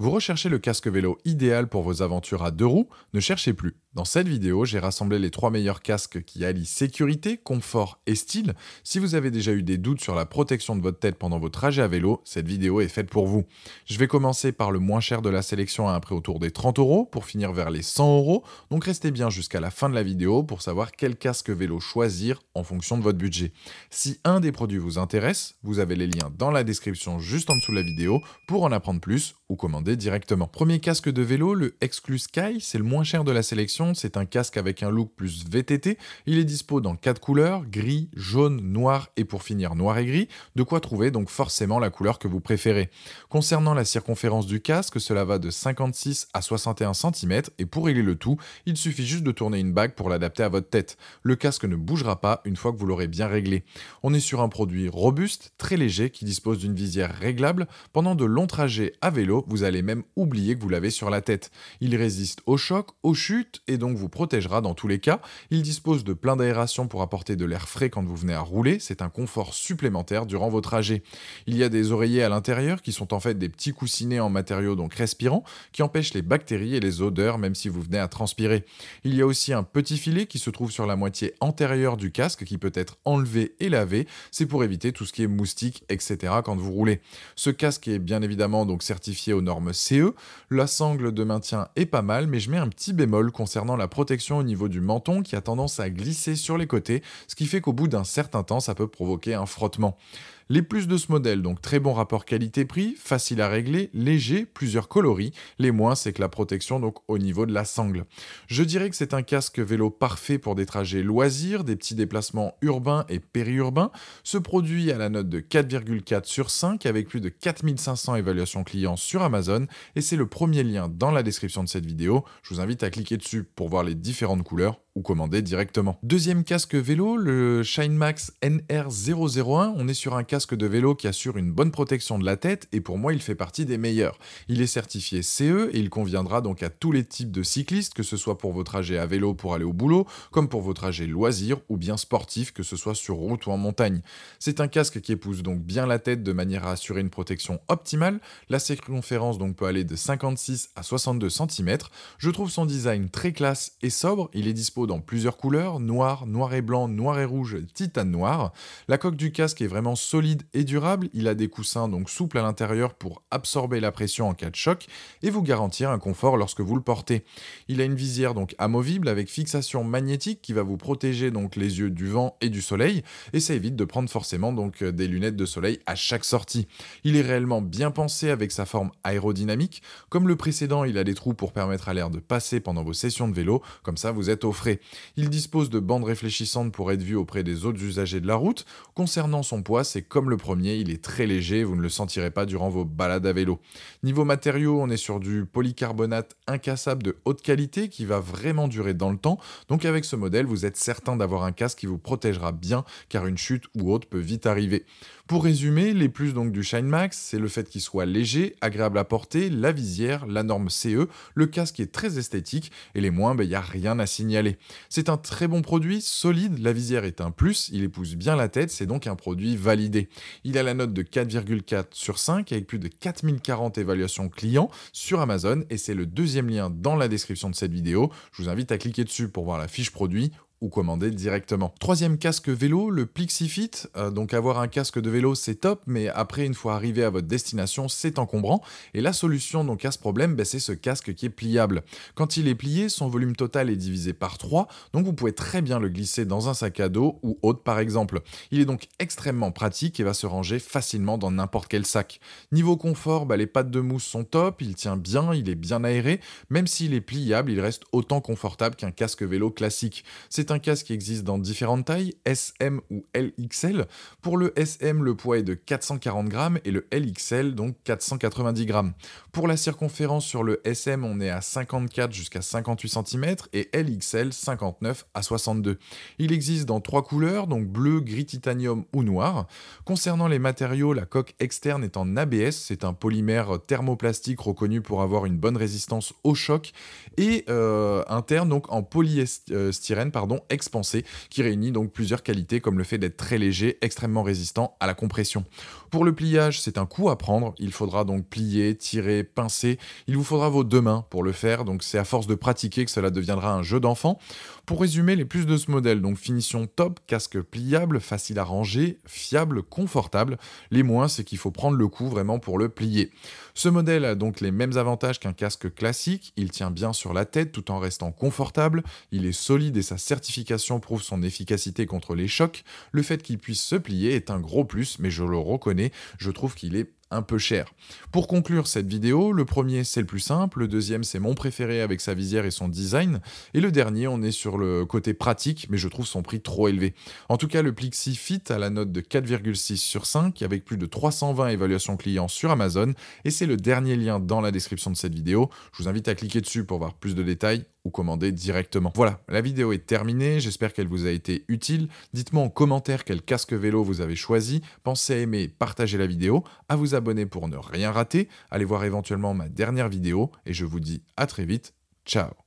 Vous recherchez le casque vélo idéal pour vos aventures à deux roues? Ne cherchez plus. Dans cette vidéo, j'ai rassemblé les 3 meilleurs casques qui allient sécurité, confort et style. Si vous avez déjà eu des doutes sur la protection de votre tête pendant vos trajets à vélo, cette vidéo est faite pour vous. Je vais commencer par le moins cher de la sélection à un prix autour des 30 € pour finir vers les 100 €. Donc restez bien jusqu'à la fin de la vidéo pour savoir quel casque vélo choisir en fonction de votre budget. Si un des produits vous intéresse, vous avez les liens dans la description juste en dessous de la vidéo pour en apprendre plus ou commander directement. Premier casque de vélo, le Exclu Sky, c'est le moins cher de la sélection. C'est un casque avec un look plus VTT. Il est dispo dans 4 couleurs, gris, jaune, noir et pour finir noir et gris. De quoi trouver donc forcément la couleur que vous préférez. Concernant la circonférence du casque, cela va de 56 à 61 cm et pour régler le tout, il suffit juste de tourner une bague pour l'adapter à votre tête. Le casque ne bougera pas une fois que vous l'aurez bien réglé. On est sur un produit robuste, très léger, qui dispose d'une visière réglable. Pendant de longs trajets à vélo, vous allez même oublier que vous l'avez sur la tête. Il résiste aux chocs, aux chutes et donc vous protégera dans tous les cas. Il dispose de plein d'aération pour apporter de l'air frais quand vous venez à rouler. C'est un confort supplémentaire durant vos trajets. Il y a des oreillers à l'intérieur qui sont en fait des petits coussinets en matériaux donc respirants qui empêchent les bactéries et les odeurs même si vous venez à transpirer. Il y a aussi un petit filet qui se trouve sur la moitié antérieure du casque qui peut être enlevé et lavé. C'est pour éviter tout ce qui est moustique, etc. quand vous roulez. Ce casque est bien évidemment donc certifié aux normes CE. La sangle de maintien est pas mal, mais je mets un petit bémol concernant la protection au niveau du menton qui a tendance à glisser sur les côtés, ce qui fait qu'au bout d'un certain temps, ça peut provoquer un frottement. Les plus de ce modèle, donc très bon rapport qualité-prix, facile à régler, léger, plusieurs coloris. Les moins, c'est que la protection donc au niveau de la sangle. Je dirais que c'est un casque vélo parfait pour des trajets loisirs, des petits déplacements urbains et périurbains. Ce produit a la note de 4,4 sur 5 avec plus de 4500 évaluations clients sur Amazon et c'est le premier lien dans la description de cette vidéo. Je vous invite à cliquer dessus pour voir les différentes couleurs ou commander directement. Deuxième casque vélo, le ShineMax NR001. On est sur un casque de vélo qui assure une bonne protection de la tête et pour moi il fait partie des meilleurs. Il est certifié CE et il conviendra donc à tous les types de cyclistes, que ce soit pour vos trajets à vélo pour aller au boulot, comme pour vos trajets loisirs ou bien sportifs, que ce soit sur route ou en montagne. C'est un casque qui épouse donc bien la tête de manière à assurer une protection optimale. La circonférence donc peut aller de 56 à 62 cm. Je trouve son design très classe et sobre. Il est dispo dans plusieurs couleurs, noir, noir et blanc, noir et rouge, titane noir. La coque du casque est vraiment solide et durable. Il a des coussins donc souples à l'intérieur pour absorber la pression en cas de choc et vous garantir un confort lorsque vous le portez. Il a une visière donc amovible avec fixation magnétique qui va vous protéger donc les yeux du vent et du soleil et ça évite de prendre forcément donc des lunettes de soleil à chaque sortie. Il est réellement bien pensé avec sa forme aérodynamique. Comme le précédent, il a des trous pour permettre à l'air de passer pendant vos sessions de vélo, comme ça vous êtes au frais. Il dispose de bandes réfléchissantes pour être vu auprès des autres usagers de la route. Concernant son poids, c'est comme le premier, il est très léger, vous ne le sentirez pas durant vos balades à vélo. Niveau matériaux, on est sur du polycarbonate incassable de haute qualité qui va vraiment durer dans le temps. Donc avec ce modèle, vous êtes certain d'avoir un casque qui vous protégera bien car une chute ou autre peut vite arriver. Pour résumer, les plus donc du ShineMax, c'est le fait qu'il soit léger, agréable à porter, la visière, la norme CE, le casque est très esthétique et les moins, il n'y a rien à signaler. C'est un très bon produit, solide, la visière est un plus, il épouse bien la tête, c'est donc un produit validé. Il a la note de 4,4 sur 5 avec plus de 4040 évaluations clients sur Amazon et c'est le deuxième lien dans la description de cette vidéo. Je vous invite à cliquer dessus pour voir la fiche produit ou commander directement. Troisième casque vélo, le Plixifit. Donc avoir un casque de vélo, c'est top, mais après, une fois arrivé à votre destination, c'est encombrant. Et la solution donc à ce problème, c'est ce casque qui est pliable. Quand il est plié, son volume total est divisé par 3, donc vous pouvez très bien le glisser dans un sac à dos ou autre par exemple. Il est donc extrêmement pratique et va se ranger facilement dans n'importe quel sac. Niveau confort, les pattes de mousse sont top, il tient bien, il est bien aéré. Même s'il est pliable, il reste autant confortable qu'un casque vélo classique. C'est un casque qui existe dans différentes tailles, SM ou LXL. Pour le SM, le poids est de 440 grammes et le LXL, donc 490 grammes. Pour la circonférence sur le SM, on est à 54 jusqu'à 58 cm et LXL 59 à 62. Il existe dans 3 couleurs, donc bleu, gris titanium ou noir. Concernant les matériaux, la coque externe est en ABS, c'est un polymère thermoplastique reconnu pour avoir une bonne résistance au choc, et interne donc en polystyrène nylon expansé qui réunit donc plusieurs qualités comme le fait d'être très léger, extrêmement résistant à la compression. Pour le pliage, c'est un coup à prendre, il faudra donc plier, tirer, pincer, il vous faudra vos 2 mains pour le faire, donc c'est à force de pratiquer que cela deviendra un jeu d'enfant. Pour résumer les plus de ce modèle, donc finition top, casque pliable, facile à ranger, fiable, confortable. Les moins, c'est qu'il faut prendre le coup vraiment pour le plier. Ce modèle a donc les mêmes avantages qu'un casque classique, il tient bien sur la tête tout en restant confortable, il est solide et sa certification prouve son efficacité contre les chocs. Le fait qu'il puisse se plier est un gros plus, mais je le reconnais, je trouve qu'il est un peu cher. Pour conclure cette vidéo, le premier c'est le plus simple, le deuxième c'est mon préféré avec sa visière et son design, et le dernier on est sur le côté pratique, mais je trouve son prix trop élevé. En tout cas, le Plixi Fit a la note de 4,6 sur 5 avec plus de 320 évaluations clients sur Amazon, et c'est le dernier lien dans la description de cette vidéo. Je vous invite à cliquer dessus pour voir plus de détails ou commander directement. Voilà, la vidéo est terminée, j'espère qu'elle vous a été utile. Dites-moi en commentaire quel casque vélo vous avez choisi, pensez à aimer, partager la vidéo, à vous abonner pour ne rien rater, allez voir éventuellement ma dernière vidéo, et je vous dis à très vite, ciao.